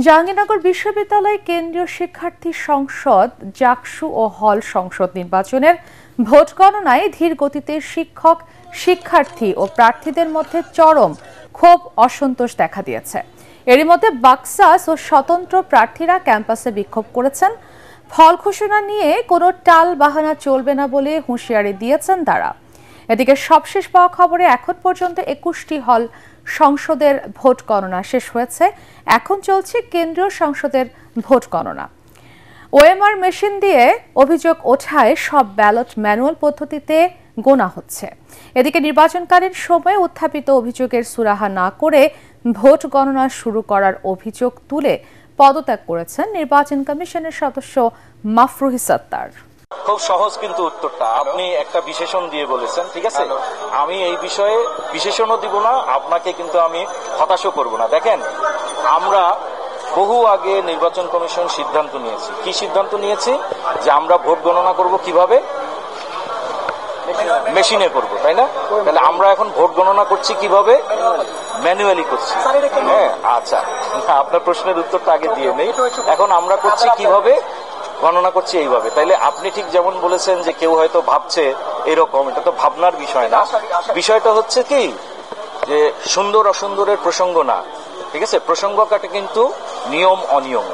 জাহাঙ্গীরনগর বিশ্ববিদ্যালয় কেন্দ্রীয় শিক্ষার্থী সংসদ জাকসু ও হল সংসদ নির্বাচনের ভোট গণনায় ধীর গতিতে শিক্ষক, শিক্ষার্থী ও প্রার্থীদের মধ্যে চরম ক্ষোভ অসন্তোষ দেখা দিয়েছে। এরই মধ্যে বাকসাস ও স্বতন্ত্র প্রার্থীরা ক্যাম্পাসে বিক্ষোভ করেছেন। ফল ঘোষণা নিয়ে কোনো টাল বাহানা চলবে না বলে হুঁশিয়ারি দিয়েছেন তারা। এদিকে সবশেষ পাওয়া খবরে এখন পর্যন্ত 21টি হল সংসদের ভোট গণনা শেষ হয়েছে। এখন চলছে কেন্দ্রীয় সংসদের ভোট গণনা। ওএমআর মেশিন দিয়ে অভিযোগ ওঠায় সব ব্যালট ম্যানুয়াল পদ্ধতিতে গোনা হচ্ছে। এদিকে নির্বাচনকালীন সময়ে উত্থাপিত অভিযোগের সুরাহা না করে ভোট গণনা শুরু করার অভিযোগ তুলে পদত্যাগ করেছেন নির্বাচন কমিশনের সদস্য মাফরুহি সত্তার। খুব সহজ কিন্তু উত্তরটা আপনি একটা বিশেষণ দিয়ে বলেছেন, ঠিক আছে। আমি এই বিষয়ে বিশেষণও দিব না, আপনাকে কিন্তু আমি হতাশও করব না। দেখেন, আমরা বহু আগে নির্বাচন কমিশন সিদ্ধান্ত নিয়েছি। কি সিদ্ধান্ত নিয়েছি? যে আমরা ভোট গণনা করব কিভাবে? মেশিনে করব, তাই না? তাহলে আমরা এখন ভোট গণনা করছি কিভাবে? ম্যানুয়ালি করছি। হ্যাঁ, আচ্ছা, আপনার প্রশ্নের উত্তরটা আগে দিয়ে নেই। এখন আমরা করছি কিভাবে? গণনা করছি এইভাবে। তাইলে আপনি ঠিক যেমন বলেছেন যে কেউ হয়তো ভাবছে এরকম, এটা তো ভাবনার বিষয় না। বিষয়টা হচ্ছে কি যে সুন্দর অসুন্দরের প্রসঙ্গ না, ঠিক আছে। প্রসঙ্গ কাটে কিন্তু নিয়ম অনিয়ম।